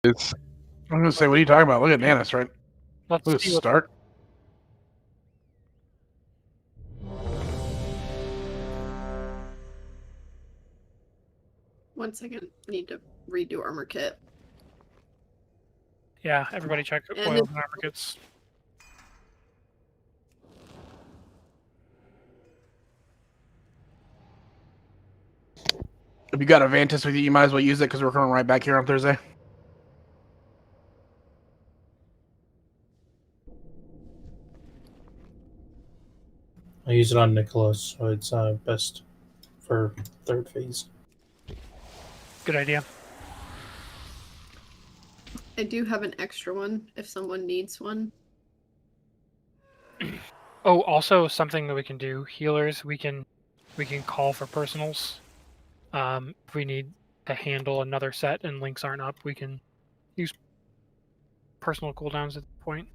It's, I'm gonna say, what are you talking about? Look at Nanis, right? Let's Look at see what Stark. One second, I need to redo armor kit. Yeah, everybody check And oils and armor kits. If you got a Vantis with you, you might as well use it because we're coming right back here on Thursday. I use it on Nicholas, so it's best for third phase. Good idea. I do have an extra one if someone needs one. Oh, also something that we can do, healers, we can call for personals. If we need to handle another set and links aren't up, we can use personal cooldowns at the point.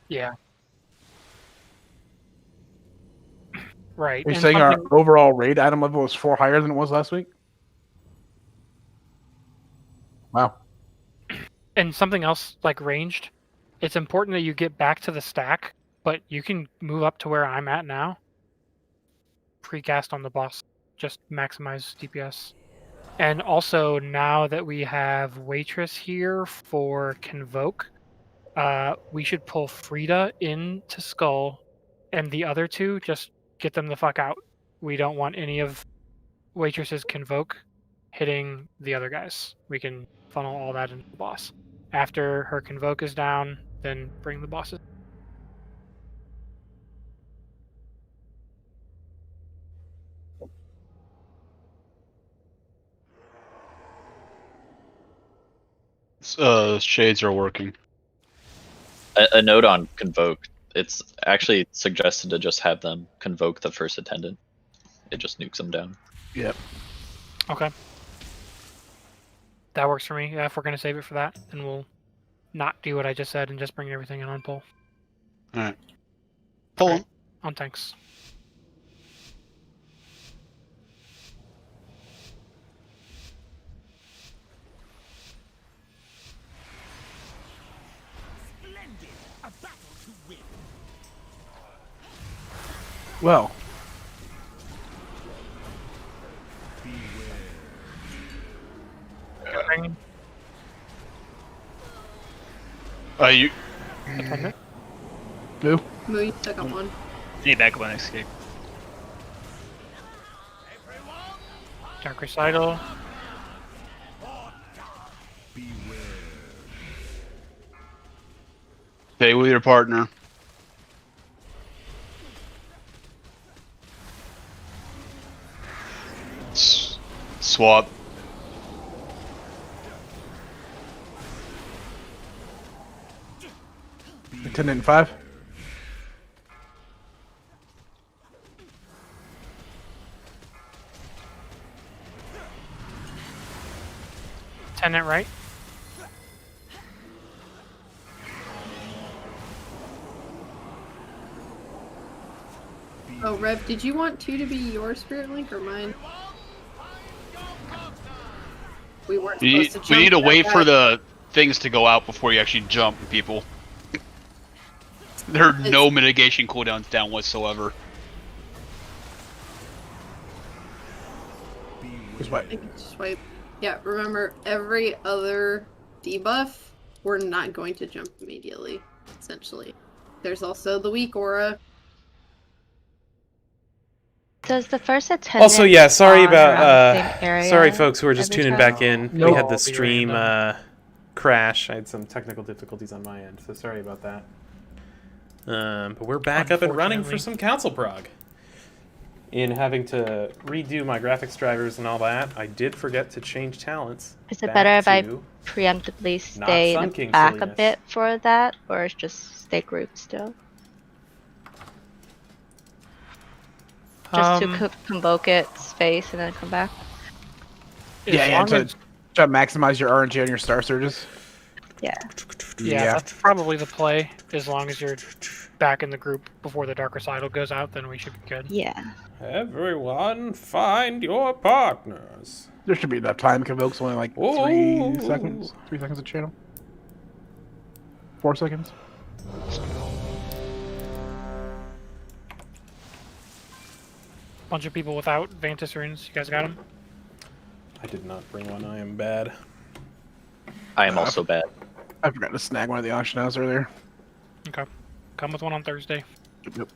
Yeah. Right. Are you and saying our something- overall raid item level is 4 higher than it was last week? Wow. And something else, like ranged, it's important that you get back to the stack, but you can move up to where I'm at now. Precast on the boss, just maximize DPS. And also, now that we have Waitress here for Convoke, we should pull Frida into Skull, and the other two, just get them the fuck out. We don't want any of Waitress's Convoke hitting the other guys. We can funnel all that into the boss. After her Convoke is down, then bring the bosses. Shades are working. A note on Convoke. It's actually suggested to just have them convoke the first attendant. It just nukes them down. Yep. Okay. That works for me. Yeah, if we're going to save it for that, then we'll not do what I just said and just bring everything in on pull. Alright. Pull them. On tanks. Well. Bring You. attendant. Who? Moo, you took up one. Need backup on escape. Dark Recital. Stay with your partner. Swap. Attendant in 5. Attendant right. Oh, Rev, did you want 2 to be your spirit link or mine? We weren't We supposed to jump need to that wait for high. the things to go out before you actually jump, people. There are no mitigation cooldowns down whatsoever. Just wait. I can swipe. Yeah, remember, every other debuff, we're not going to jump immediately, essentially. There's also the weak aura. Does the first attendant Also, yeah, sorry spawn about around the same area sorry folks who are just every tuning time? back in. No, We had I'll the be stream random. crash. I had some technical difficulties on my end, so sorry about that. But we're back up and running for Unfortunately. some Council Prog. In having to redo my graphics drivers and all that, I did forget to change talents. Is it back better if I to- preemptively Not stay Sun in the King back a silliness. bit for that, or just stay grouped still? Just to convoke its face and then come back? As Yeah, long to as- try to maximize your RNG on your Star Surges. Yeah, that's probably the play. As long as you're back in the group before the darker side goes out, then we should be good. Yeah. Everyone, find your partners. There should be enough time. Convoke's only like 3 seconds. 3 seconds a channel. 4 seconds. Bunch of people without Vantis runes. You guys got them? I did not bring one. I am bad. I am also bad. I forgot to snag one of the auction house earlier. Okay. Come with one on Thursday. Yep.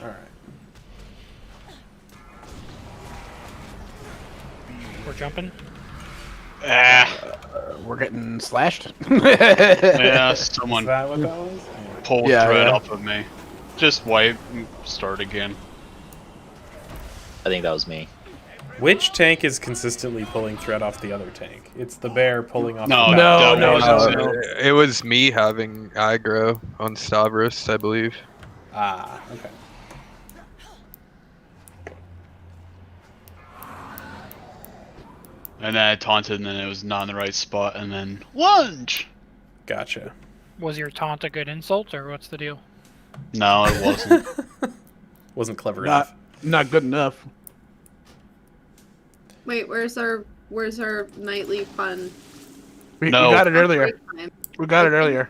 All right. We're jumping. We're getting slashed. Yeah, Is someone that what that was? pulled Yeah, thread yeah. off of me. Just wipe and start again. I think that was me. Which tank is consistently pulling thread off the other tank? It's the bear pulling off. No, the No, that no, wasn't no. it. It was me having aggro on Stavros, I believe. Ah, okay. And then I taunted, and then it was not in the right spot, and then lunge. Gotcha. Was your taunt a good insult, or what's the deal? No, it wasn't. Wasn't clever enough. Not good enough. Wait, where's our nightly fun? We No. got it earlier. break time? We got it earlier.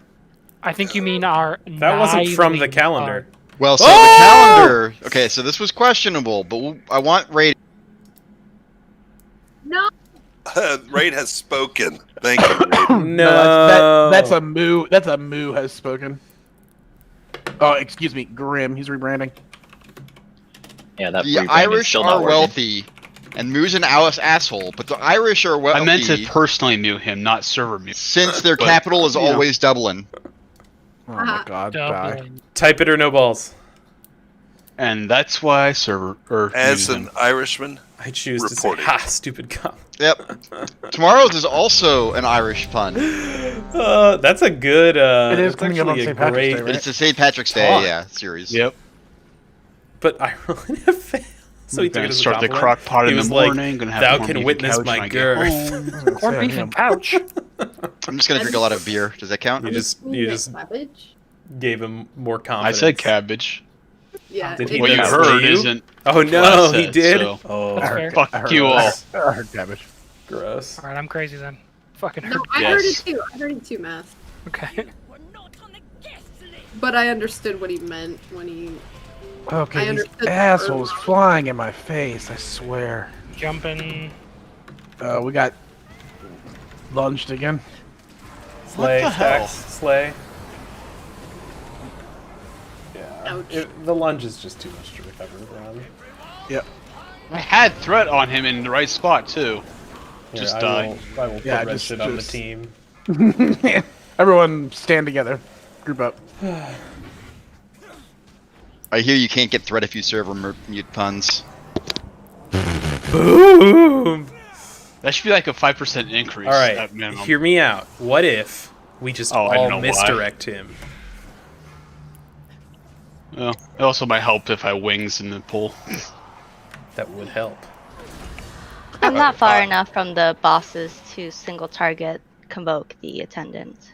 I think you mean our. That wasn't from the nightly calendar. Well, so Oh! the calendar. Okay, so this was questionable, but I want rating. No. Raid has spoken. Thank you, Raid. No. That's a moo. That's a moo has spoken. Oh, excuse me, Grim. He's rebranding. Yeah, that The rebranding's Irish still not are working. wealthy, and Moo's an asshole, but the Irish are wealthy I meant to personally mute him, not server mute. since their but, capital is you know. always Dublin. Oh my God, die. Dublin. Type it or no balls. And that's why I server or As muted an him. Irishman, I choose Reporting. to say, ha, stupid cop. Yep. Tomorrow's is also an Irish pun. That's a good. It is that's coming up on actually a St. Patrick's great. Day, right? It's the St. Patrick's Day, Taunt. yeah, series. Yep. But Ireland failed. So he took Gonna it as a start the compliment. crock pot He in the was like, morning. Gonna have "Thou corned can beef witness and couch my when I get girth." home. Corned beef and couch. I'm just gonna drink a lot of beer. Does that count? You just Cabbage? gave him more I confidence. said cabbage. Yeah. Did it he What you That's does. heard you? isn't. Oh what no, I he said, did. so- Oh, That's fair. Fuck you all. I heard cabbage. gross. All right, I'm crazy then. Fucking No, heard. I heard it Yes. too. I heard it too, Math. Okay. But I understood what he meant when he. I Okay, these understood the assholes verb. flying in my face. I swear. Jumping. We got lunged again. Slay, the hell? Stacks, slay. Yeah. Ouch. The lunge is just too much to recover from. Yep. I had threat on him in the right spot too. Here, Just I die. will put Yeah, red just- shit on the just- team. Everyone stand together. Group up. I hear you can't get threat if you serve or mute puns. Boom! That should be like a 5% increase. All right, at minimum. hear me out. What if we just Oh, I don't all know why. misdirect him? Well, it also might help if I wings in the pool. That would help. I'm not far enough from the bosses to single target convoke the attendant.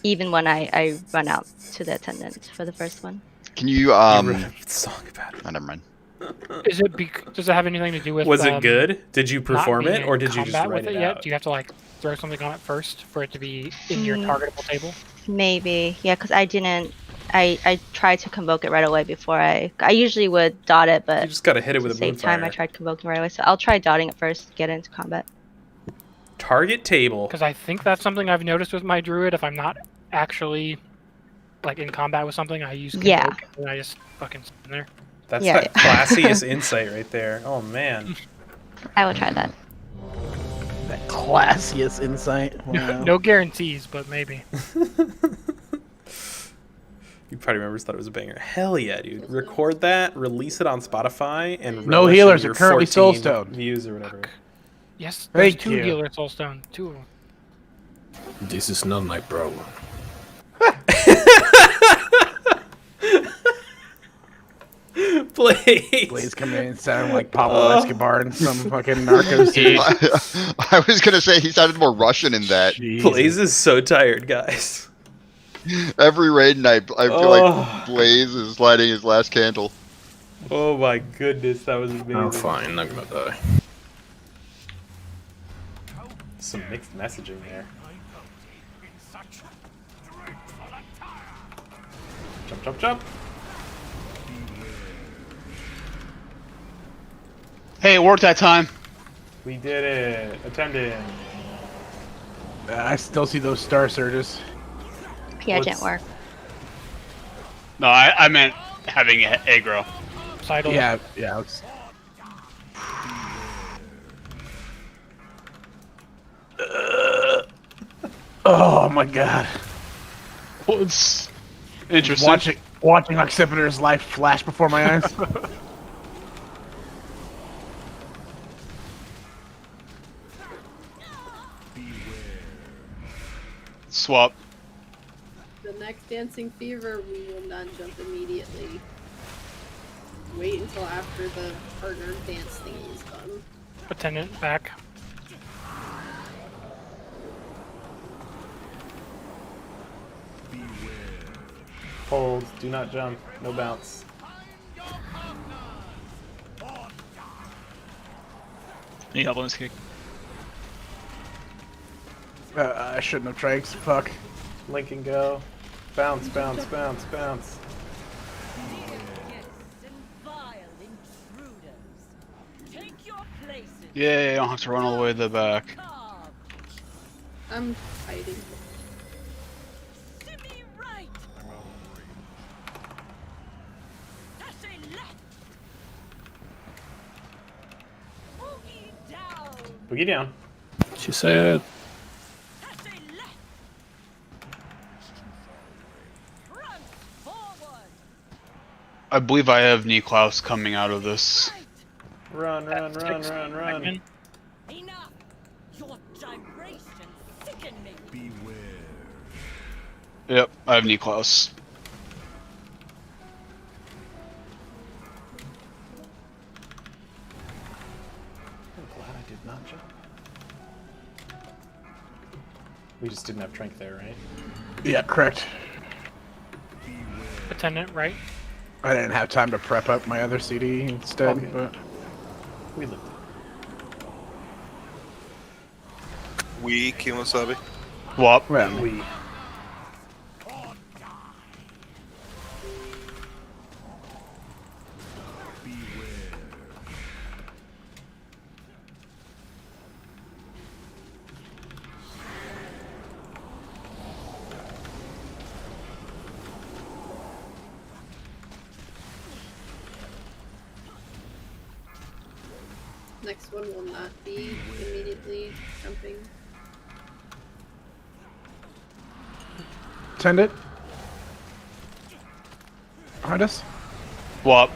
Even when I run out to the attendant for the first one. Can you You wrote a song about it. Oh, never mind. Is it? Does it have anything to do with? Was it good? Did you not perform being it, in or did you just combat write with it it yet? out? Do you have to like throw something on it first for it to be in your targetable table? Maybe, yeah, because I didn't. I tried to convoke it right away before I usually would dot it, but You just gotta hit it to with a save time, I moonfire. tried convoking right away. So I'll try dotting it first, get into combat. Target table. Because I think that's something I've noticed with my druid. If I'm not actually like in combat with something, I use convoke, Yeah. and I just fucking stand there. That's Yeah, that classiest insight right there. Oh man. I will try that. That classiest insight. Wow. No guarantees, but maybe. You probably remember thought it was a banger. Hell yeah, dude. Record that, release it on Spotify, and No relish in healers your are currently 14 soulstone. views or whatever. Yes, there's Thank 2 you. healer soulstone. 2 of them. This is not my problem. Blaze coming in sounding like Pablo Escobar and some fucking narco scene. I was gonna say he sounded more Russian in that. Blaze is so tired, guys. Every raid night, I feel like Blaze is lighting his last candle. Oh my goodness, that was amazing. I'm fine, not gonna die. Some mixed messaging there. Jump, jump, jump. Hey, it worked that time. We did it. Attending. I still see those star surges. Yeah, it didn't work. No, I meant having aggro. Sidle. Yeah. It's... oh my god. Well, it's interesting. Watching Occipitor's life flash before my eyes. Swap. The next Dancing Fever, we will not jump immediately. Wait until after the partner dance thingy is done. Attendant back. Hold. Do not jump. No bounce. Need help on this kick? I shouldn't have tranks. Fuck. Link and go. Bounce, bounce, bounce, bounce. Yeah, I don't have to run all the way to the back. I'm fighting. Boogie down. She said. I believe I have Niklaus coming out of this. Run, run, run, run, run. Enough! Your gyrations sicken me. Beware. Yep, I have Niklaus. I'm glad I did not jump. We just didn't have Trank there, right? Yeah, correct. Attendant right. I didn't have time to prep up my other CD instead, Okay. but We lived. We, Kimosabi. Swap. well, We. Next one will not be immediately jumping. send it. Behind us. Swap.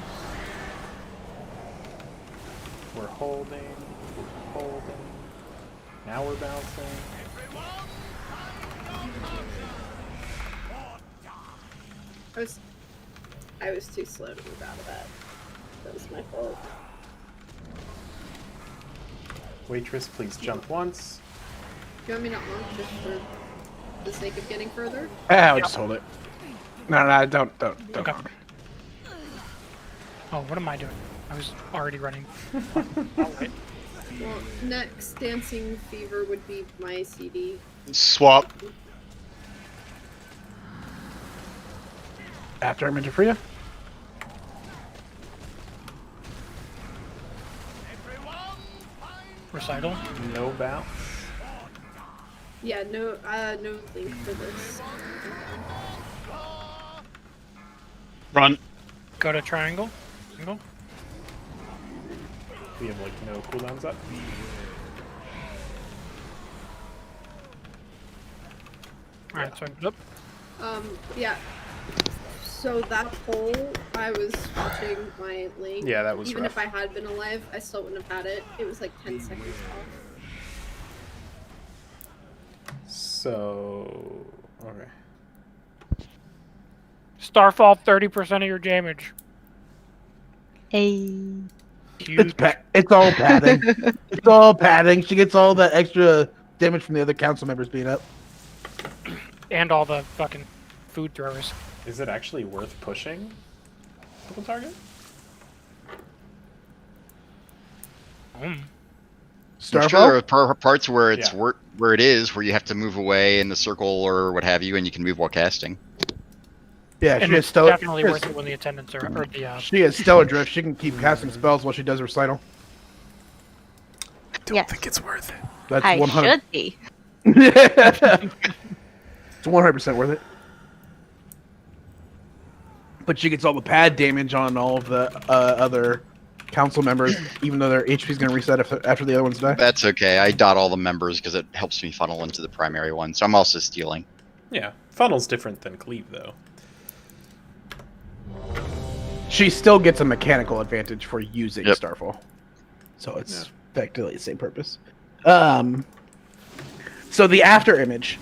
We're holding. We're holding. Now we're bouncing. I was too slow to move out of that. That was my fault. Waitress, please jump once. Do you want me not launch just for the sake of getting further? I'll just hold it. No, don't. Okay. Oh, what am I doing? I was already running. Alright. Well, next Dancing Fever would be my CD. Swap. After I'm into Freya. Recital. No bounce. Yeah, no link for this. Run. Go to triangle. Triangle. We have like no cooldowns up. Alright, so I put up. Yeah. So that poll, I was watching my link. Yeah, that was Even rough. if I had been alive, I still wouldn't have had it. It was like 10 seconds off. So okay. Starfall 30% of your damage. Hey. Huge. It's all padding. It's all padding. She gets all that extra damage from the other council members being up. And all the fucking food throwers. Is it actually worth pushing? Triple target? I'm sure there are parts where it's where it is, where you have to move away in the circle or what have you, and you can move while casting. Yeah, And she has it's stellar. definitely worth it when the attendants are, or the. She has stellar drift. She can keep casting spells while she does recital. I don't think it's worth it. That's I 100. should be. It's 100% worth it. But she gets all the pad damage on all of the other council members, even though their HP is going to reset after the other ones die. That's okay. I dot all the members because it helps me funnel into the primary one. So I'm also stealing. Yeah, funnel's different than cleave though. She still gets a mechanical advantage for using Yep. Starfall. So it's effectively the same purpose. So the after image.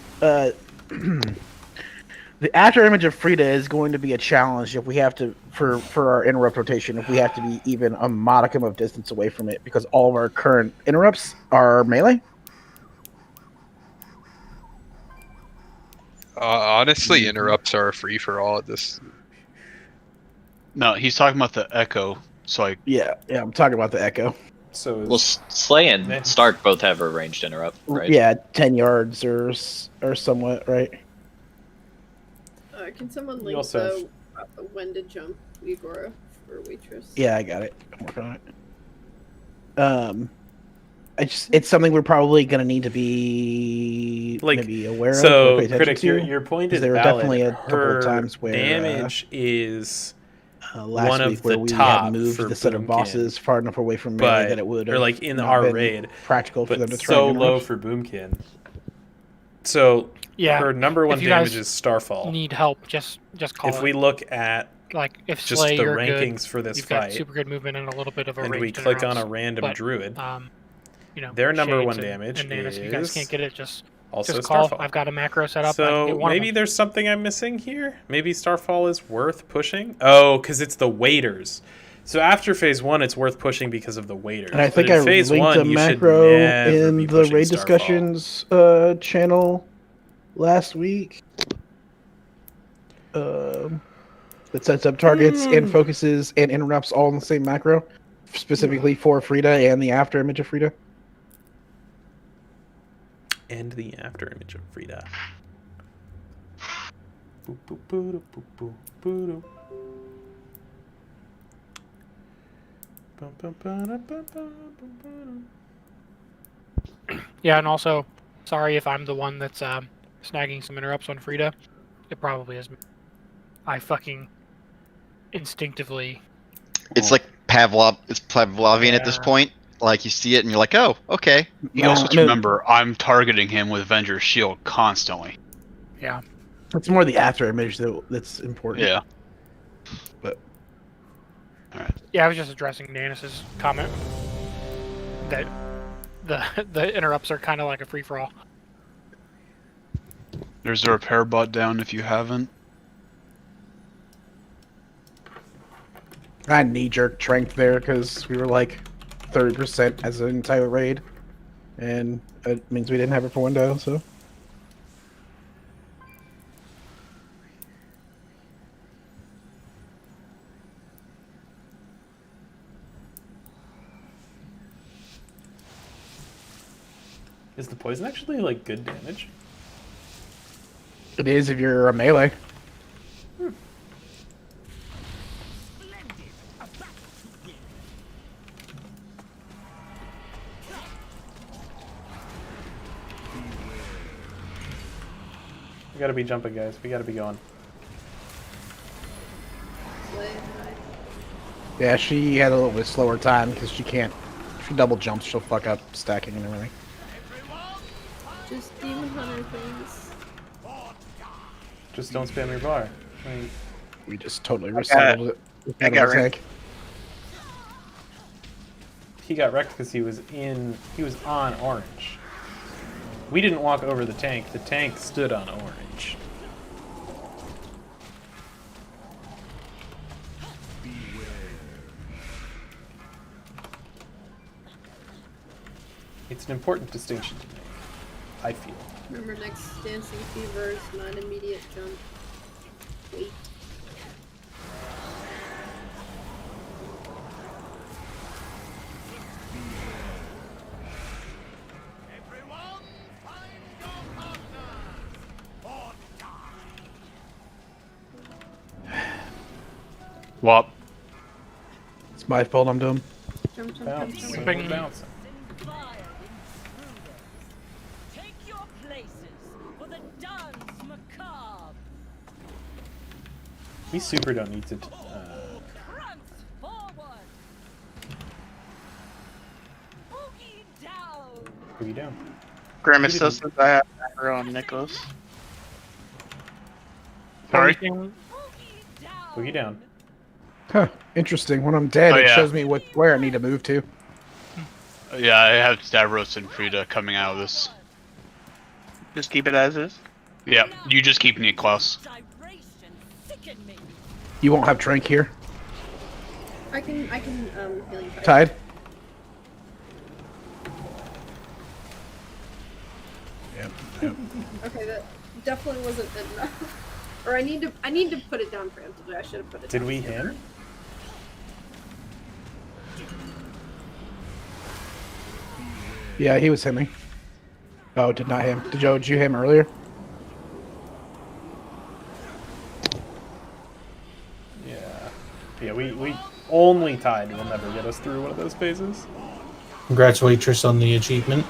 The after image of Frida is going to be a challenge if we have to, for our interrupt rotation, if we have to be even a modicum of distance away from it, because all of our current interrupts are melee. Honestly, interrupts are a free for all at this. No, he's talking about the echo. So like, yeah, I'm talking about the echo. So well, Slay and Stark both have a ranged interrupt, right? Yeah, 10 yards or somewhat, right? Can someone link also when to jump Igora for waitress? Yeah, I got it. I'm working on it. It's something we're probably gonna need to be maybe aware of. So, or pay attention Critic, to, your point is there were valid. definitely a couple Her of times where damage is last one week of where the we top had moved for the set of Boomkin, bosses far enough away from melee that it would, or like in not our been raid, practical for but them to try. so and low interrupt. for Boomkin. So Yeah, her number if one you damage guys is Starfall. Need help? Just call If it. we look at like if just Slay, the you're rankings good, for this you've fight, got super good movement and a little bit of a and we ranged click on a interrupts, random but, druid, you know, their number Shades one and- damage and Nanas, if you guys is can't get it, just also call. Starfall. I've got a macro set up. I can So get one of maybe them. there's something I'm missing here. Maybe Starfall is worth pushing. Oh, because it's the waiters. So after phase 1, it's worth pushing because of the waiters. And I think but in I phase linked 1, a you should macro never in be the pushing raid Starfall. discussions channel last week. That sets up targets and focuses and interrupts all in the same macro, specifically for Frida and the after image of Frida. And the after image of Frida. Boop, boop, boop, boop, boop, boop, boop. Bum, bum, ba-da, ba, ba, bum, ba-da. Yeah, and also, sorry if I'm the one that's snagging some interrupts on Frida. It probably is me. I fucking instinctively. It's like It's Pavlovian at this point. Like you see it and you're like, oh, okay. You also have to remember, I'm targeting him with Venger's Shield constantly. Yeah. It's more the after image that's important. Yeah. But. Alright. Yeah, I was just addressing Nanis's comment that the interrupts are kind of like a free for all. There's a repair bot down if you haven't. I knee-jerk tranked there because we were like 30% as an entire raid, and it means we didn't have it for window, so. Is the poison actually like good damage? It is if you're a melee. We gotta be jumping, guys. We gotta be going. Yeah, she had a little bit slower time because she can't. If she double jumps, she'll fuck up stacking and everything. Just Demon Hunter things. Just don't spam your bar. Like, We just totally recycled it. I got wrecked. tank. He got wrecked because he was on orange. We didn't walk over the tank. The tank stood on orange. It's an important distinction to make, I feel. Remember, next Dancing Fever is not immediate jump. Wait. Wop. It's my fault I'm dumb. Jump, jump, Bounce. jump, So jump. we're bouncing. Take your places for the dance macabre. We super don't need to. Prance forward. Boogie down. Boogie down. Grimace still says I have aggro on Nicholas. Sorry? Boogie down. Huh. Interesting. When I'm dead, Oh, it yeah. shows me where I need to move to. Yeah, I have Stavros and Frida coming out of this. Just keep it as is. Yeah, you just keep me close. You won't have Trank here. I can healing fight. Tide. Yep. Okay, that definitely wasn't enough. Or I need to put it down preemptively. I should have put it Did down. we him? Yeah, he was hemming. Oh, did not him. Did you him earlier? Yeah, we only Tide will never get us through one of those phases. Congratulations on the achievement.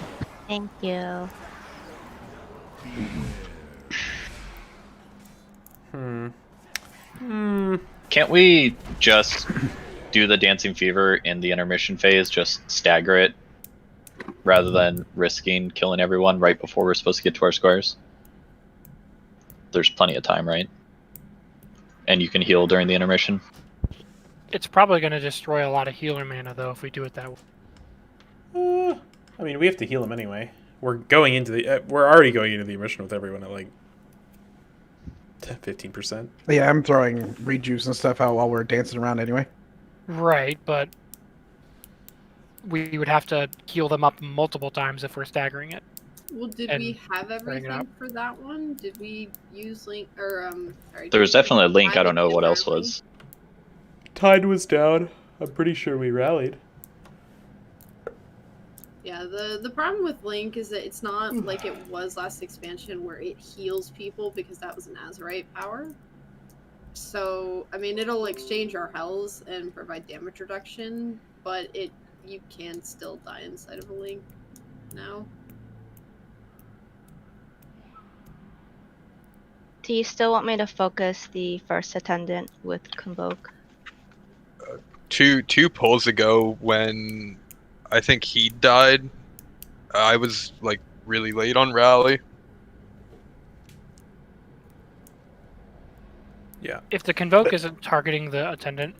Thank you. Can't we just do the Dancing Fever in the intermission phase, just stagger it, rather than risking killing everyone right before we're supposed to get to our squares? There's plenty of time, right? And you can heal during the intermission. It's probably going to destroy a lot of healer mana, though, if we do it that way. I mean, we have to heal him anyway. We're going into the. We're already going into the immersion with everyone at like 15%. Yeah, I'm throwing rejuice and stuff out while we're dancing around anyway. Right, but we would have to heal them up multiple times if we're staggering it. Well, did And we have bring it everything up. for that one? Did we use link or sorry? There was did we definitely a link. I try don't to know get what our else link? was. Tide was down. I'm pretty sure we rallied. Yeah, the problem with Link is that it's not like it was last expansion where it heals people because that was an Azurite power. So, I mean, it'll exchange our heals and provide damage reduction, but you can still die inside of a Link now. Do you still want me to focus the first attendant with Convoke? Two polls ago, when I think he died, I was like really late on rally. Yeah. If the Convoke isn't targeting the attendant,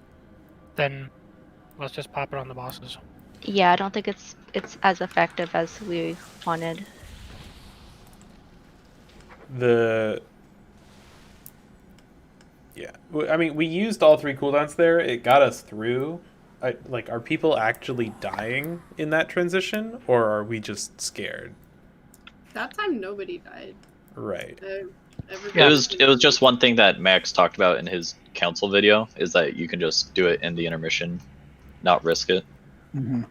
then let's just pop it on the bosses. Yeah, I don't think it's as effective as we wanted. Yeah, I mean, we used all 3 cooldowns there. It got us through. Like, are people actually dying in that transition, or are we just scared? That time nobody died. Right. It was just one thing that Max talked about in his council video, is that you can just do it in the intermission, not risk it. Mm-hmm.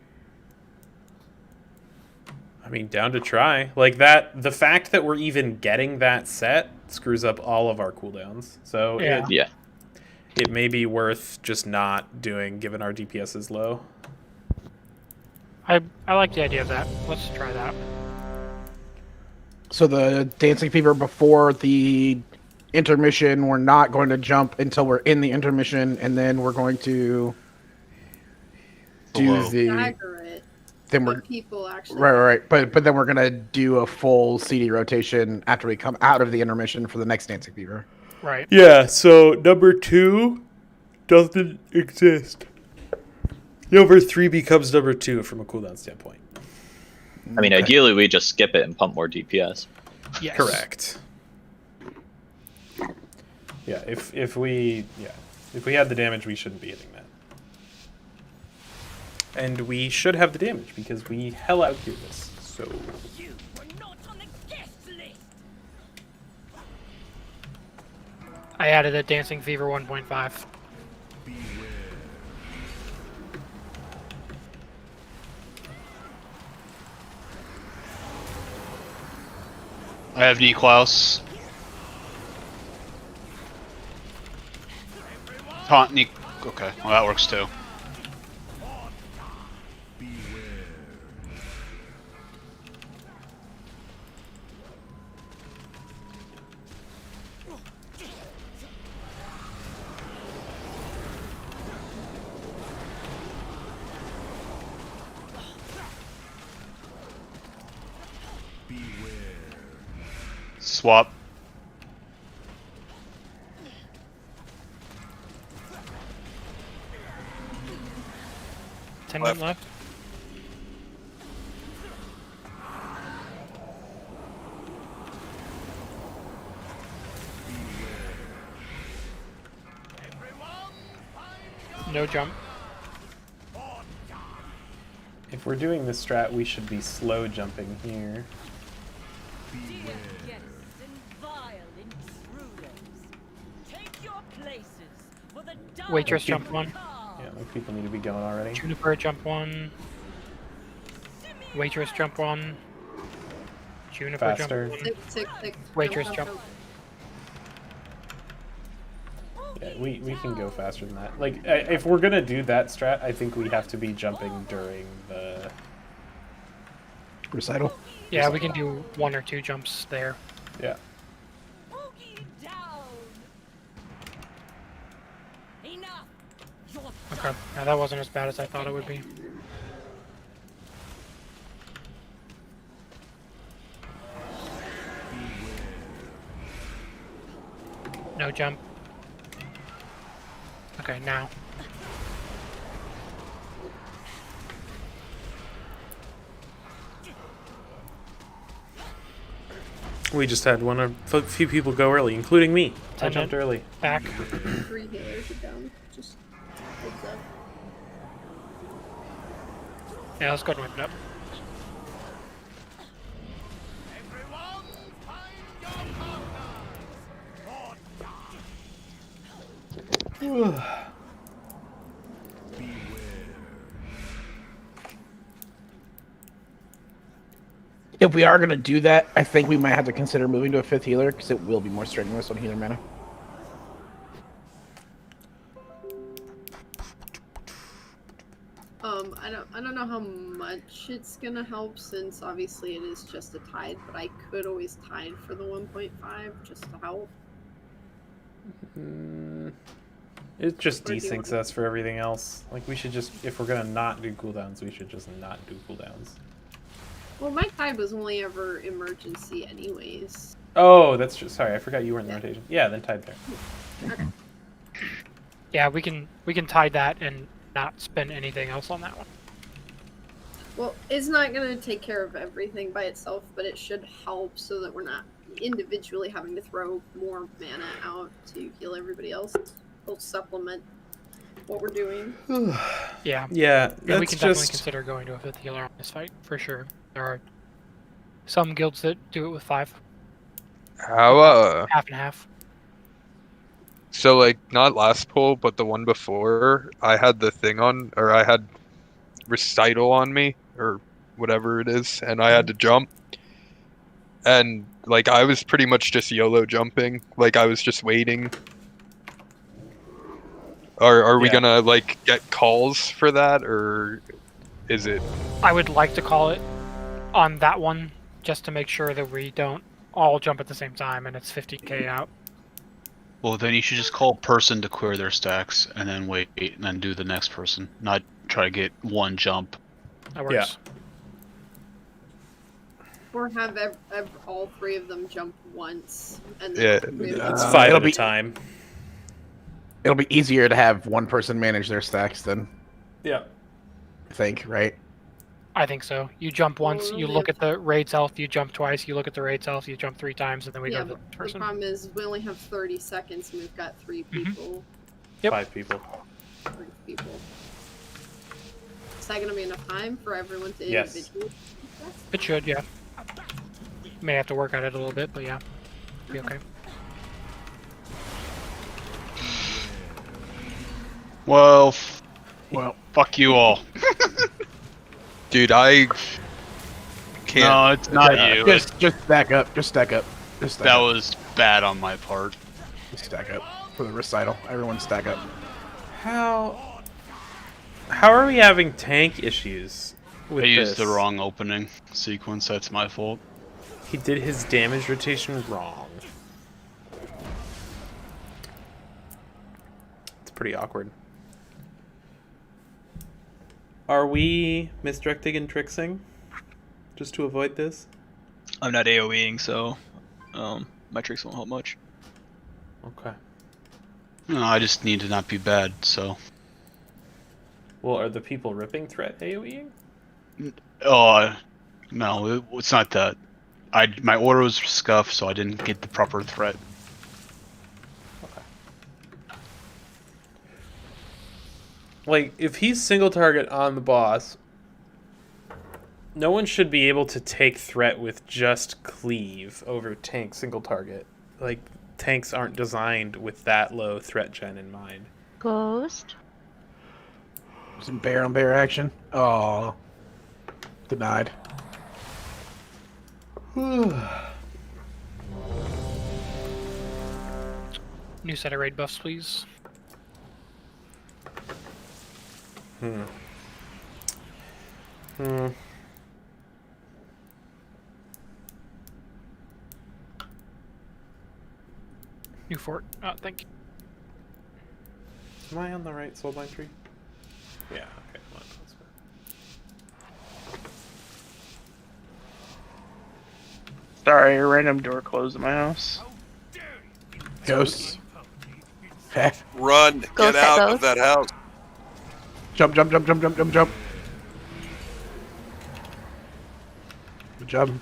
I mean, down to try. Like that, the fact that we're even getting that set screws up all of our cooldowns. So Yeah. it may be worth just not doing, given our DPS is low. I like the idea of that. Let's try that. So the Dancing Fever before the intermission, we're not going to jump until we're in the intermission, and then we're going to do the. Stagger it. Then but we're people actually. right. But then we're gonna do a full CD rotation after we come out of the intermission for the next Dancing Fever. Right. Yeah. So number 2 doesn't exist. Number 3 becomes number 2 from a cooldown standpoint. I mean, ideally we just skip it and pump more DPS. Yes. Correct. Yeah, if we had the damage, we shouldn't be hitting that. And we should have the damage because we hell out here this. So You were not on the guest list. I added a Dancing Fever 1.5. I have Niklaus. Taunt Nik. Okay, well that works too. Swap. Ten minutes left. No jump. if we're doing this strat, we should be slow jumping here. Dear guests and vile intruders, take your places for the dance. Waitress jump 1. Yeah, like people need to be going already. Juniper jump 1. Waitress jump 1. Juniper Faster. jump 1. Tick, tick, tick. Waitress jump. Yeah, we can go faster than that. Like, if we're gonna do that strat, I think we have to be jumping during the recital. Yeah, we can do 1 or 2 jumps there. Yeah. Okay, now that wasn't as bad as I thought it would be. No jump. Okay, now. We just had a few people go early, including me. I 10 jumped early. Back. 3 healers are down. Just heads up. Yeah, let's go ahead and whip it up. If we are going to do that, I think we might have to consider moving to a 5th healer because it will be more strenuous on healer mana. I don't know how much it's gonna help since obviously it is just a tide, but I could always tide for the 1.5 just to help. It just desyncs us for everything else. Like, we should just, if we're gonna not do cooldowns, we should just not do cooldowns. Well, my tide was only ever emergency anyways. Oh, that's just, sorry, I forgot you were in the rotation. Yeah, then tide there. Okay. Yeah, we can tie that and not spend anything else on that one. Well, it's not going to take care of everything by itself, but it should help so that we're not individually having to throw more mana out to heal everybody else. It'll supplement what we're doing. Yeah. Yeah, that's we can definitely consider going to a 5th healer on this fight, for sure. There are some guilds that do it with 5. How, half and half. So, like, not last pull, but the one before, I had the thing on, or I had recital on me, or whatever it is, and I had to jump. And, like, I was pretty much just YOLO jumping. Like, I was just waiting. Are we gonna, like, get calls for that, or is it... I would like to call it on that one, just to make sure that we don't all jump at the same time and it's 50k out. Well, then you should just call person to clear their stacks, and then wait, and then do the next person. Not try to get one jump. That works. Yeah. Or have all 3 of them jump once. And Yeah, then it's 5 at a time. It'll be easier to have one person manage their stacks than... Yeah. I think, right? I think so. You jump once, you look at the raid's health, you jump twice, you look at the raid's health, you jump 3 times, and then we Yeah, go to the but person. the problem is we only have 30 seconds and we've got 3 people. Yep. 5 people. 3 people. Is that gonna be enough time for everyone to Yes. individually? It should, yeah. May have to work on it a little bit, but yeah. Be okay. Well, fuck you all. Dude, I can't. No, it's not you. Just stack up. Just stack up. Just stack That up. was bad on my part. Just stack up for the recital. Everyone stack up. How are we having tank issues with I used this? the wrong opening sequence. That's my fault. He did his damage rotation wrong. It's pretty awkward. Are we misdirecting and tricksing just to avoid this? I'm not AoEing, so my tricks won't help much. Okay. No, I just need to not be bad, so. Well, are the people ripping threat AoEing? No, it's not that. My order was scuffed, so I didn't get the proper threat. Okay. Like, if he's single target on the boss, no one should be able to take threat with just cleave over tank single target. Like, tanks aren't designed with that low threat gen in mind. Ghost. Some bear on bear action. Oh, denied. New set of raid buffs, please. New fort. Thank you. Am I on the right soulblind tree? Yeah, okay, come on. Sorry, a random door closed in my house. Ghosts. Run! Ghost Get out that of that house! Jump, jump, jump, jump, jump, jump, jump. Good job.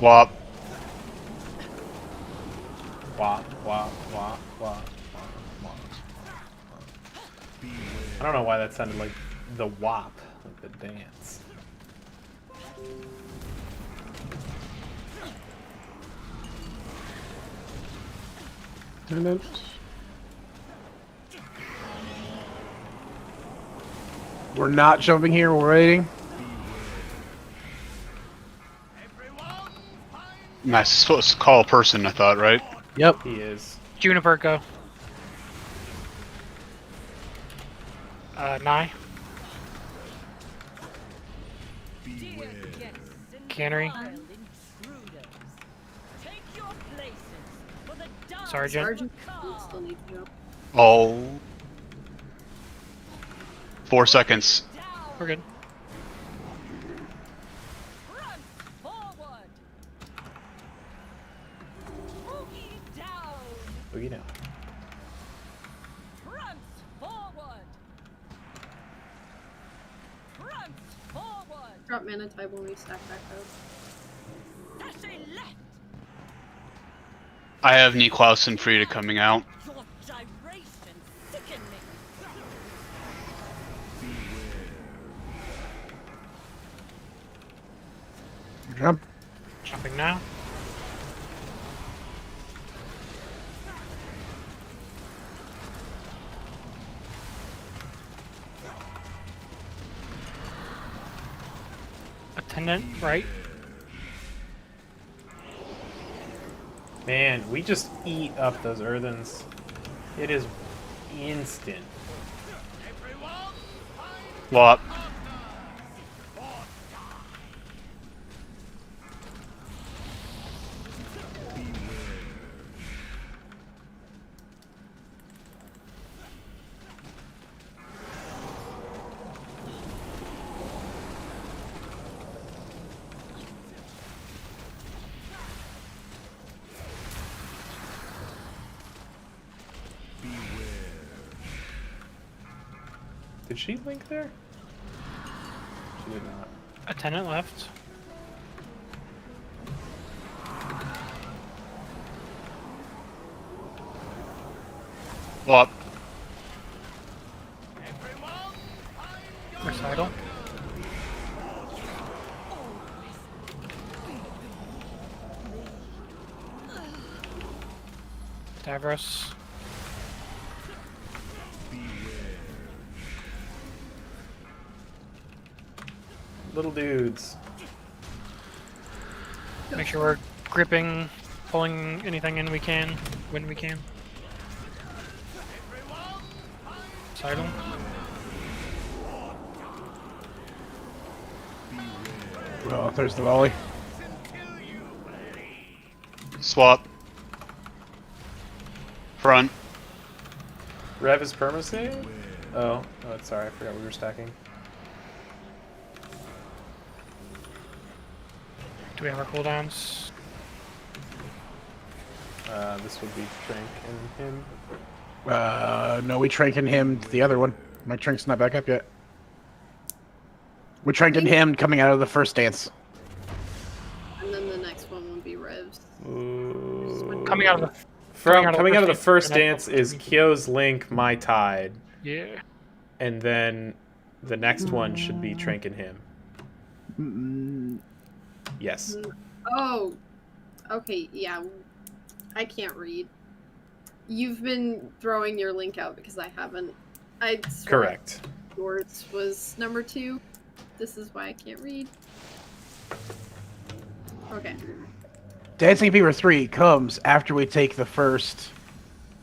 Wop. Wop, wop, wop, wop, wop. I don't know why that sounded like the wop, like the dance. We're not jumping here. We're waiting. I'm supposed to call a person, I thought, right? Yep. He is. Juniper, go. Nye. Cannery. Sergeant. Sergeant still need to go. Oh. 4 seconds. We're good. Boogie down. Drop mana type when we stack back up. I have Niklaus and Frida coming out. Jump. Jumping now. Attendant, right? Man, we just eat up those earthens. It is instant. Wop. Did she link there? She did not. A tenant left. Up. Recital. Davros. Little dudes. Make sure we're gripping, pulling anything in we can, when we can. Recital. Oh, there's the volley. Swap. Front. Rev is perma-save? Oh, sorry, I forgot we were stacking. Do we have our cooldowns? This would be Trank and him. No, we tranking him the other one. My trank's not back up yet. We're tranking him coming out of the first dance. And then the next one will be Revs. Coming out of the Coming out of the first dance is Kyo's Link, My Tide. Yeah. And then the next one should be Trank and him. Yes. Oh, okay, yeah. I can't read. You've been throwing your link out because I haven't. I swear Correct. Yours was number 2. This is why I can't read. Okay. Dancing Fever 3 comes after we take the first...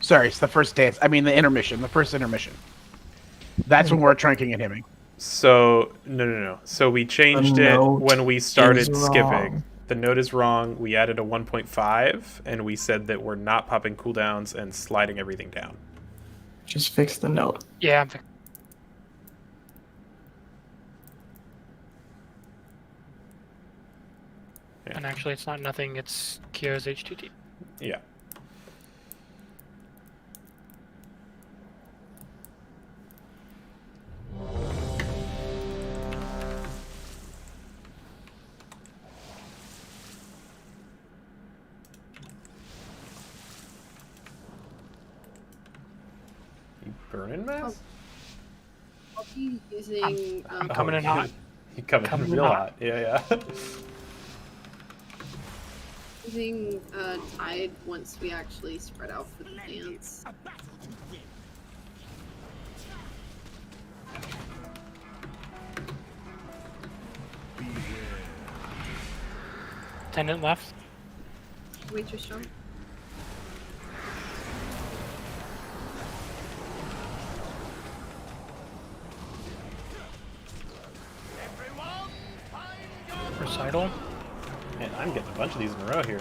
Sorry, it's the first dance. I mean the intermission. The first intermission. That's when we're tranking and hemming. So, no. So we changed it when we started skipping. wrong. The note is wrong. We added a 1.5, and we said that we're not popping cooldowns and sliding everything down. Just fix the note. Yeah. And actually, it's not nothing. It's Kyo's HTT. Yeah. You burning mass? I'll be using. I'm coming in hot. You coming in real hot. Yeah. Using Tide once we actually spread out for the dance. Tenant left. Waitress jump. Recital. Man, I'm getting a bunch of these in a row here.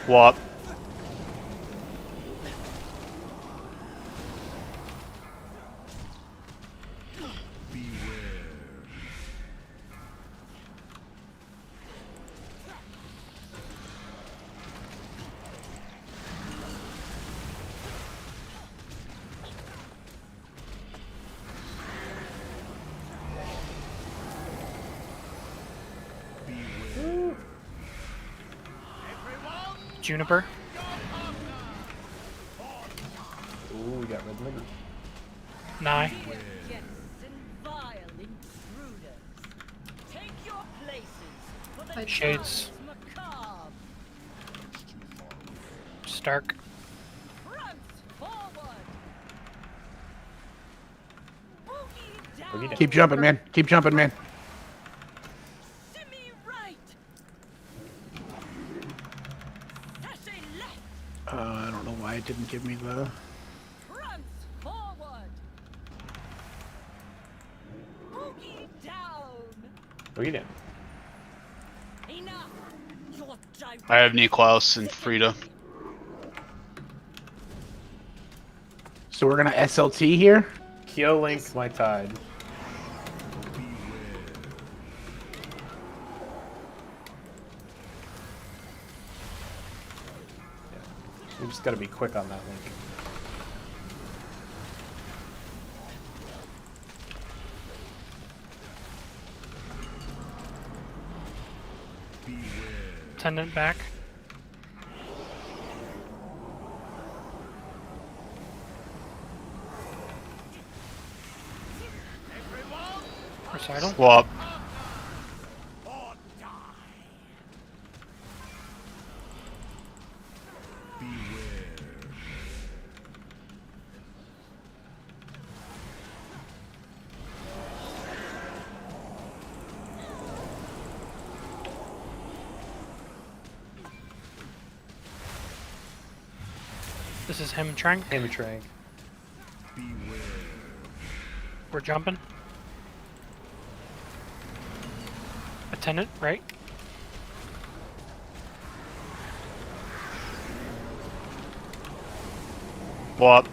What? Juniper. Ooh, we got red liver. Nye. Shades. Stark. Keep jumping, man. Keep jumping, man. I don't know why it didn't give me the... Boogie down. I have Niklaus and Frida. So we're gonna SLT here? Kyo Link, My Tide. You just gotta be quick on that link. Attendant back. Recital. Swap. This is him Trank. Him Trank. We're jumping. Attendant, right? Swap.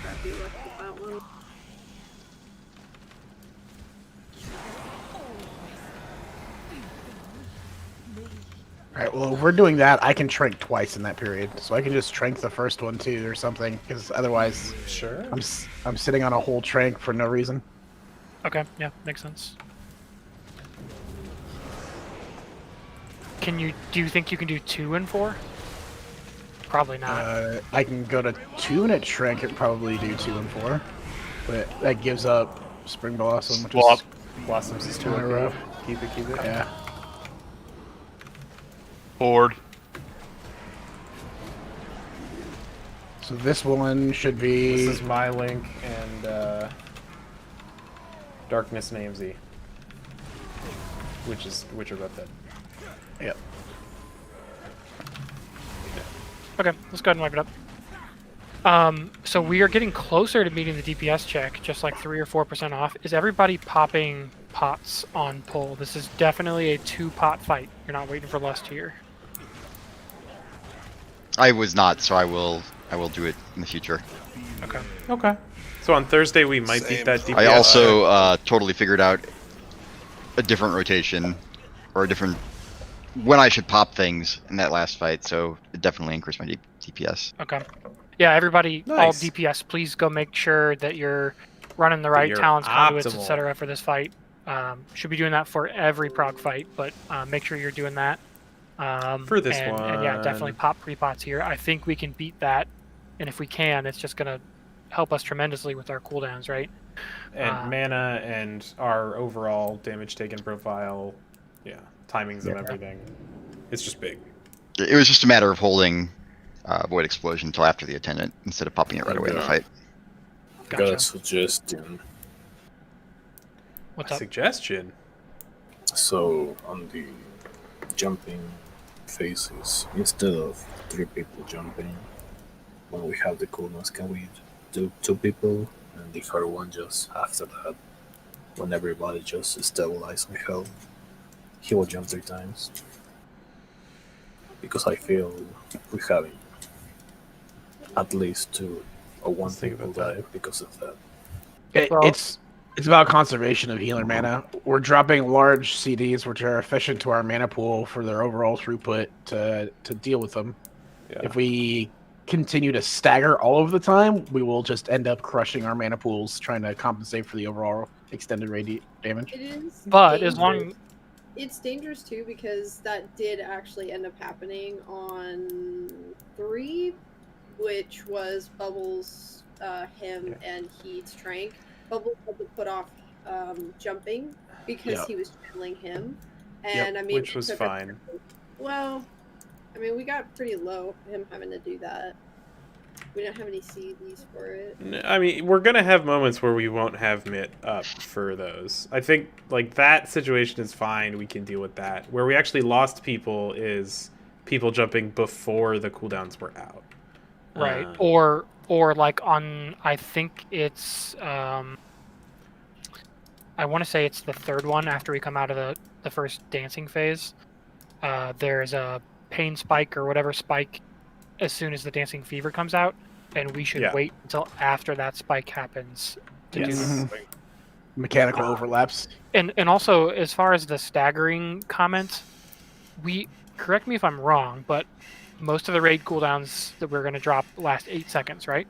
Crappy luck with that one. Alright, well, if we're doing that, I can trank twice in that period. So I can just trank the first one, too, or something. Because otherwise, sure, I'm sitting on a whole trank for no reason. Okay, yeah, makes sense. Do you think you can do 2 and 4? Probably not. I can go to 2 and a trank and probably do 2 and 4. But that gives up Spring Blossom, which Swap. is... Blossoms is 2 in a row. Keep it. Yeah. Board. So this one should be... This is my link and Darkness and AMZ. Which are both dead. Yep. Okay, let's go ahead and wipe it up. So we are getting closer to meeting the DPS check, just like 3 or 4% off. Is everybody popping pots on pull? This is definitely a 2-pot fight. You're not waiting for Lust here. I was not, so I will do it in the future. Okay. Okay. So on Thursday we might beat that DPS. I also totally figured out a different rotation, or a different when I should pop things in that last fight, so it definitely increased my DPS. Okay. Yeah, everybody, Nice. all DPS, please go make sure that you're running the right you're talents, conduits, optimal. etc. for this fight. Should be doing that for every Proc fight, but make sure you're doing that. For this and yeah, one. definitely pop pre-pots here. I think we can beat that, and if we can, it's just going to help us tremendously with our cooldowns, right? And mana and our overall damage taken profile, yeah, timings and everything. It's just big. It was just a matter of holding Void Explosion until after the Attendant instead of popping it right away in the fight. Gotcha. Got a suggestion. What's up? Suggestion? So, on the jumping phases, instead of 3 people jumping, when we have the coolness, can we do 2 people and the third one just after that? When everybody just stabilizes on health, he will jump 3 times. Because I feel we're having at least 2 or 1 people die because of that. It's about conservation of healer mana. We're dropping large CDs, which are efficient to our mana pool for their overall throughput to deal with them. Yeah. If we continue to stagger all of the time, we will just end up crushing our mana pools trying to compensate for the overall extended radiant damage. It is. But as long It's dangerous too because that did actually end up happening on 3, which was Bubbles, him, and Heat's Trank. Bubbles had to put off jumping because he was trailing him, and I mean, which was fine. Well, I mean, we got pretty low for him having to do that. We don't have any CDs for it. I mean, we're gonna have moments where we won't have Mitt up for those. I think like that situation is fine. We can deal with that. Where we actually lost people is people jumping before the cooldowns were out. right, or like on, I think it's I want to say it's the 3rd one after we come out of the first dancing phase. There's a pain spike or whatever spike as soon as the dancing fever comes out, and we should wait until after that spike happens to do this. mechanical overlaps. And also, as far as the staggering comment, correct me if I'm wrong, but most of the raid cooldowns that we're going to drop last 8 seconds, right?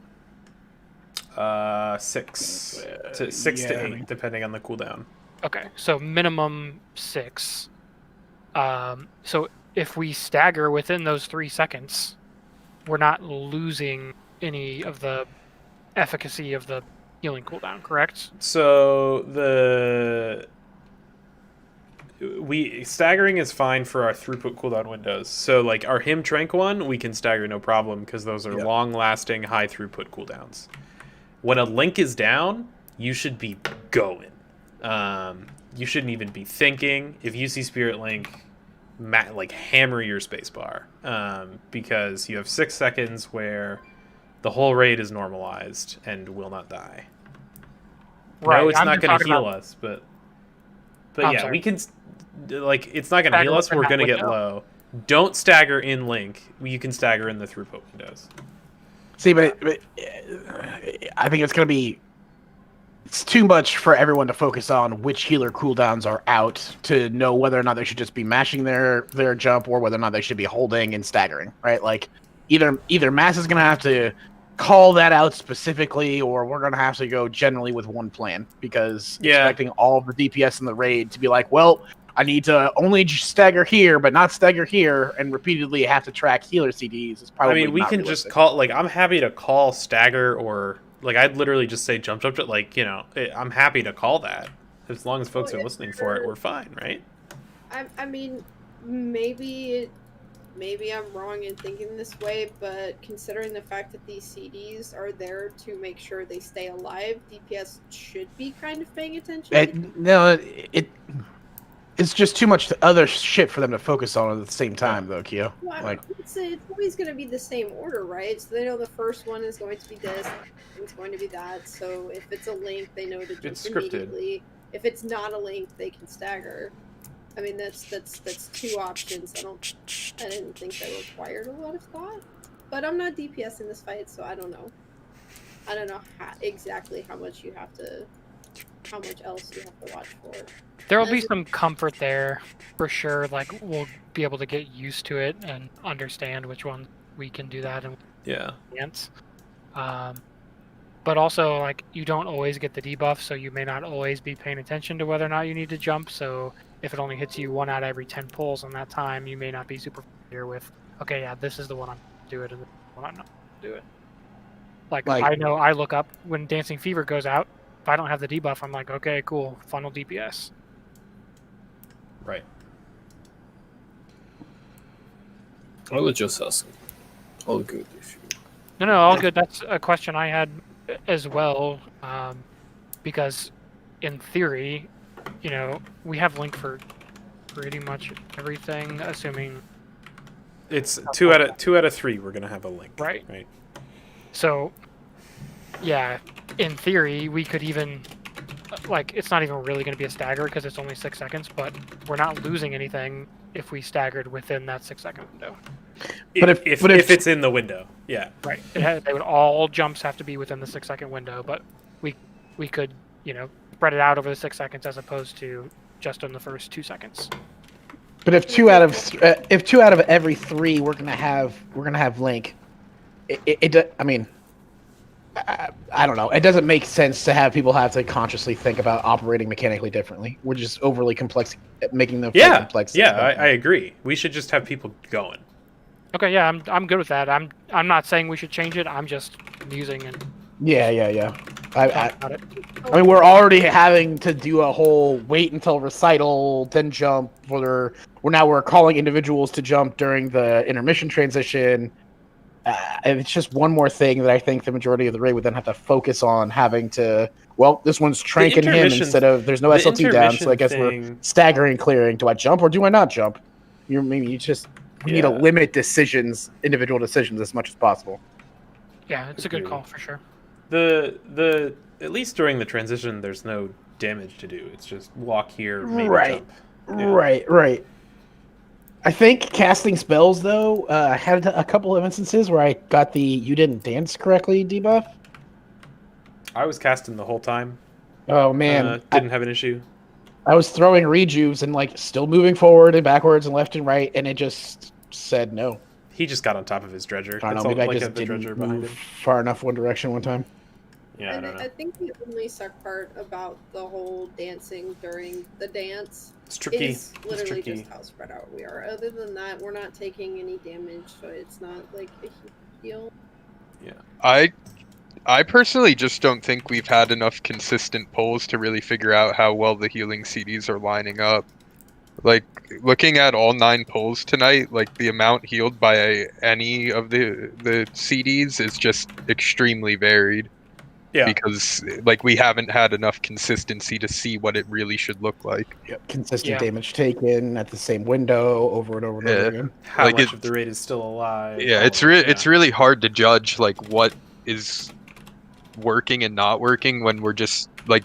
6 to 8, depending on the cooldown. Okay, so minimum 6. So if we stagger within those 3 seconds, we're not losing any of the efficacy of the healing cooldown, correct? So staggering is fine for our throughput cooldown windows. So like our Him Trank one, we can stagger no problem because those are long-lasting, high throughput cooldowns. When a link is down, you should be going. You shouldn't even be thinking. If you see Spirit Link, like hammer your spacebar, because you have 6 seconds where the whole raid is normalized and will not die. Right. No, it's not going to heal us, but yeah, sorry. we can. Like, it's not going to heal us. We're going to get low. Don't stagger in link. You can stagger in the throughput windows. See, but I think it's going to be... It's too much for everyone to focus on which healer cooldowns are out to know whether or not they should just be mashing their jump or whether or not they should be holding and staggering, right? Like, either Mass is going to have to call that out specifically, or we're going to have to go generally with one plan, because expecting all of the DPS in the raid to be like, well, I need to only stagger here, but not stagger here, and repeatedly have to track healer CDs is probably we not can realistic. just call, like, I'm happy to call stagger, or, like, I'd literally just say jump, like, you know, I'm happy to call that. As long as folks are listening for it, we're fine, right? I mean, maybe I'm wrong in thinking this way, but considering the fact that these CDs are there to make sure they stay alive, DPS should be kind of paying attention. It's just too much other shit for them to focus on at the same time, though, Kyo. Well, Like, it's always going to be the same order, right? So they know the first one is going to be this, it's going to be that. So if it's a link, they know to jump immediately. If it's not a link, they can stagger. I mean, that's 2 options. I didn't think that required a lot of thought. But I'm not DPS in this fight, so I don't know. I don't know exactly how much else you have to watch for. There will be some comfort there, for sure. Like, we'll be able to get used to it and understand which one we can do that and can't. But also, like, you don't always get the debuff, so you may not always be paying attention to whether or not you need to jump. So if it only hits you 1 out of every 10 pulls on that time, you may not be super familiar with, okay, yeah, this is the one I'm going to do it, and this is the one I'm not going to do it. Like, I know I look up when Dancing Fever goes out. If I don't have the debuff, I'm like, okay, cool, funnel DPS. Right. I was just asking. All good if you... No, all good. That's a question I had as well, because in theory, you know, we have Link for pretty much everything, assuming it's 2 out of 3. We're gonna have a Link, right? Right. So, yeah, in theory, we could even, like, it's not even really going to be a stagger because it's only 6 seconds, but we're not losing anything if we staggered within that 6-second window. But if it's in the window, yeah. Right. They would all jumps have to be within the 6-second window, but we could, you know, spread it out over the 6 seconds as opposed to just in the first 2 seconds. but if 2 out of every 3 we're gonna have Link, I mean, I don't know. It doesn't make sense to have people have to consciously think about operating mechanically differently. We're just overly complex, making them complex. Yeah, I agree. We should just have people going. Okay, yeah, I'm good with that. I'm not saying we should change it. I'm just musing and Yeah. I mean, we're already having to do a whole wait until recital, then jump. We're calling individuals to jump during the intermission transition. And it's just one more thing that I think the majority of the raid would then have to focus on having to. Well, this one's tranking him instead of there's no SLT down, so I guess we're staggering, clearing. Do I jump or do I not jump? We need to limit individual decisions as much as possible. Yeah, it's a good call for sure. The at least during the transition, there's no damage to do. It's just walk here, maybe jump. Yeah. Right. I think casting spells, though, I had a couple of instances where I got the "you didn't dance correctly" debuff. I was casting the whole time. Oh man, didn't have an issue. I was throwing rejuves and like still moving forward and backwards and left and right, and it just said no. He just got on top of his dredger. I don't know. It's Maybe I like just the dredger didn't behind move him. far enough one direction one time. Yeah, I don't know. I think the only suck part about the whole dancing during the dance It's tricky. is literally It's tricky. just how spread out we are. Other than that, we're not taking any damage, so it's not like a huge deal. Yeah. I personally just don't think we've had enough consistent polls to really figure out how well the healing CDs are lining up. Like, looking at all 9 polls tonight, like, the amount healed by any of the CDs is just extremely varied. Yeah. Because, like, we haven't had enough consistency to see what it really should look like. Yep. Consistent damage taken at the same window over and over and over again. How like much of the raid is still alive? Yeah, it's really hard to judge, like, what is working and not working when we're just, like,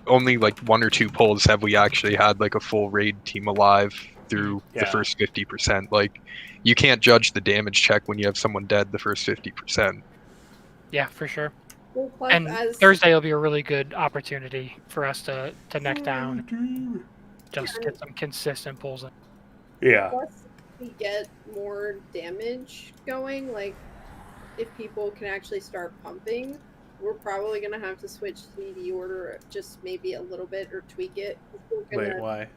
only, like, 1 or 2 polls have we actually had, like, a full raid team alive through the first 50%. Like, you can't judge the damage check when you have someone dead the first 50%. Yeah, for sure. Well, plus, And Thursday will be a really good opportunity for us to neck down, and just get some consistent pulls in. Yeah. Plus, we get more damage going. Like, if people can actually start pumping, we're probably gonna have to switch CD order just maybe a little bit or tweak it. Wait, why?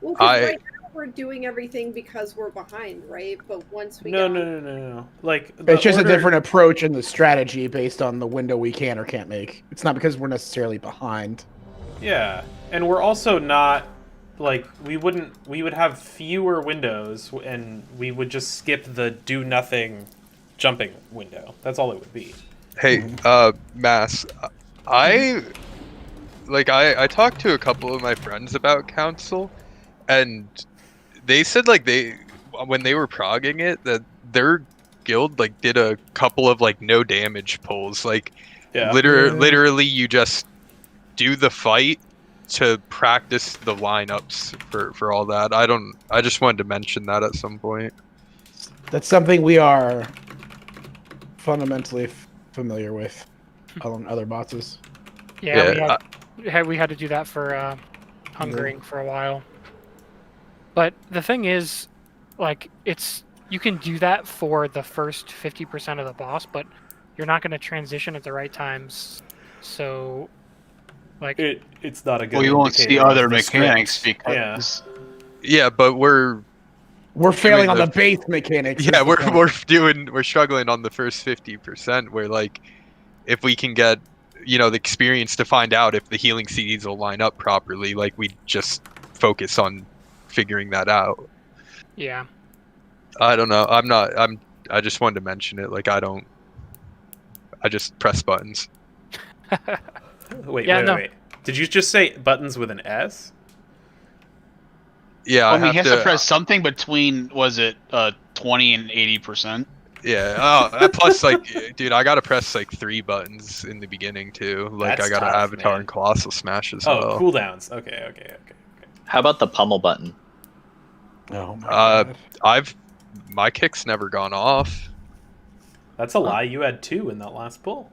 Well, 'cause right now we're doing everything because we're behind, right? But once we No. Like, It's just a different approach in the strategy based on the window we can or can't make. It's not because we're necessarily behind. Yeah, and we're also not like we would have fewer windows, and we would just skip the do nothing jumping window. That's all it would be. Hey, Mass, I talked to a couple of my friends about Council, and they said, like, when they were progging it, that their guild, like, did a couple of, like, no damage pulls. Like, literally you just do the fight to practice the lineups for all that. I just wanted to mention that at some point. That's something we are fundamentally familiar with on other bosses. Yeah, we had to do that for hungering for a while. But the thing is, like, you can do that for the first 50% of the boss, but you're not going to transition at the right times. So, like, it's not a good. Well, you won't see other mechanics because but we're failing on the base mechanics. Yeah, we're struggling on the first 50%. Where, like, if we can get the experience to find out if the healing CDs will line up properly, like, we just focus on figuring that out. Yeah. I don't know. I just wanted to mention it. Like, I just press buttons. Wait. Did you just say buttons with an S? Yeah, he has to press something between 20 and 80%. Yeah. Plus, like, dude, I gotta press like 3 buttons in the beginning too. Like, That's I got an tough, Avatar man. and Colossal Smash as Oh, well. cooldowns. Okay. How about the pummel button? Oh my God. My kick's never gone off. That's a lie. You had 2 in that last pull.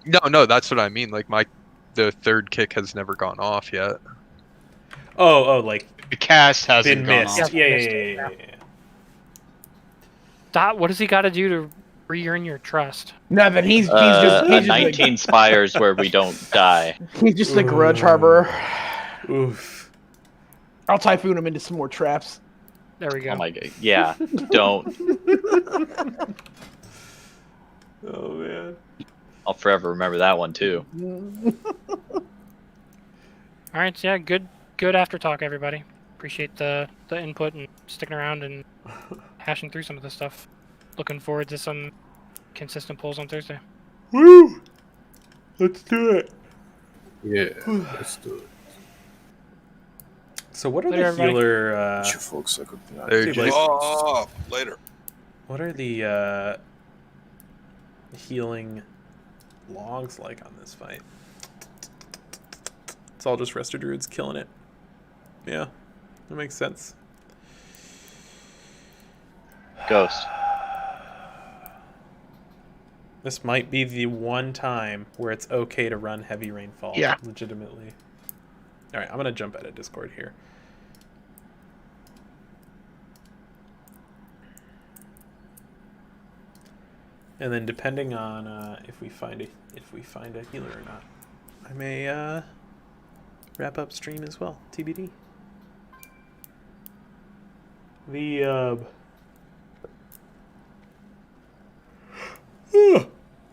No, that's what I mean. Like, the third kick has never gone off yet. Oh, like the cast hasn't been gone missed. off. Yeah. Dot, what does he got to do to re-earn your trust? Nothing. He's just 19 spires where we don't die. He's just a grudge harborer. Oof. I'll typhoon him into some more traps. There we go. Oh my god. Yeah. Don't. Oh man. I'll forever remember that one too. All right, so yeah, good after talk, everybody. Appreciate the input and sticking around and hashing through some of this stuff. Looking forward to some consistent pulls on Thursday. Woo! Let's do it. Yeah, let's do it. So what are Later, the everybody. healer? You folks, I could Later. What are the healing logs like on this fight? It's all just Resto Druids killing it. Yeah, that makes sense. Ghost. This might be the one time where it's okay to run heavy rainfall. Yeah. Legitimately. All right, I'm gonna jump out of Discord here. And then depending on if we find a healer or not, I may wrap up stream as well. TBD.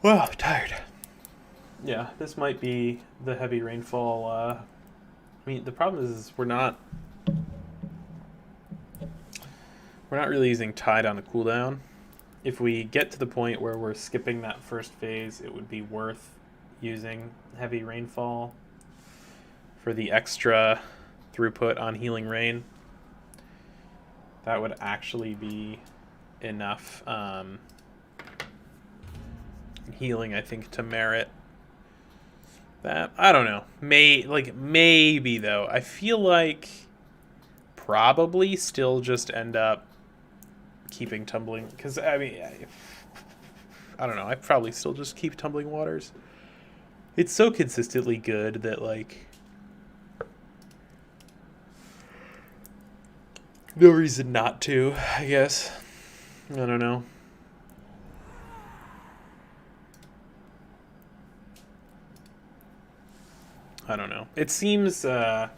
Wow, tired. Yeah, this might be the heavy rainfall. I mean, the problem is we're not really using Tide on a cooldown. If we get to the point where we're skipping that first phase, it would be worth using heavy rainfall for the extra throughput on healing rain. That would actually be enough healing, I think, to merit that. I don't know. Maybe though. I feel like probably still just end up keeping tumbling, because I mean, I don't know. I probably still just keep tumbling waters. It's so consistently good that like no reason not to, I guess. I don't know. I don't know. It seems worth.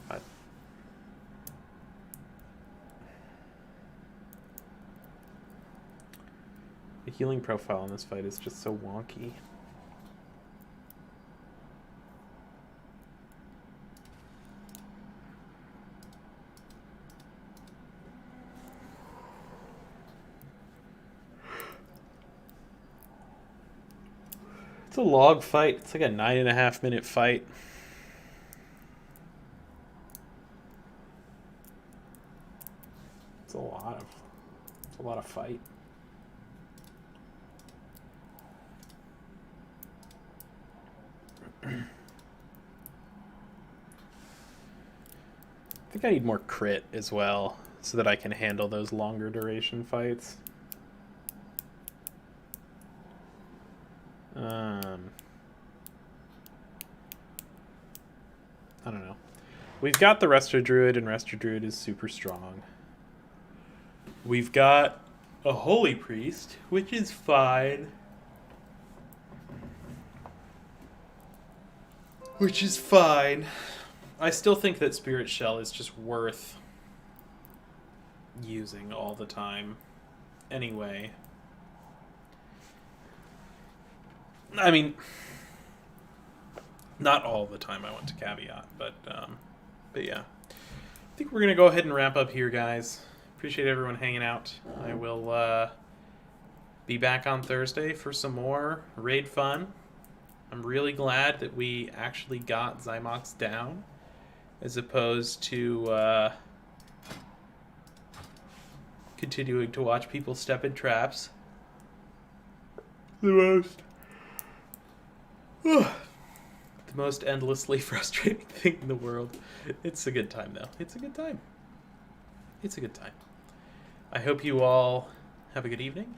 But the healing profile in this fight is just so wonky. It's a log fight. It's like a 9.5 minute fight. It's a lot of fight. I think I need more crit as well so that I can handle those longer duration fights. I don't know. We've got the Resto Druid, and Resto Druid is super strong. We've got a Holy Priest, which is fine. I still think that Spirit Shell is just worth using all the time. Anyway. I mean, not all the time, I want to caveat, but yeah. I think we're going to go ahead and wrap up here, guys. Appreciate everyone hanging out. I will be back on Thursday for some more raid fun. I'm really glad that we actually got Zymox down, as opposed to continuing to watch people step in traps. The most endlessly frustrating thing in the world. It's a good time, though. It's a good time. I hope you all have a good evening,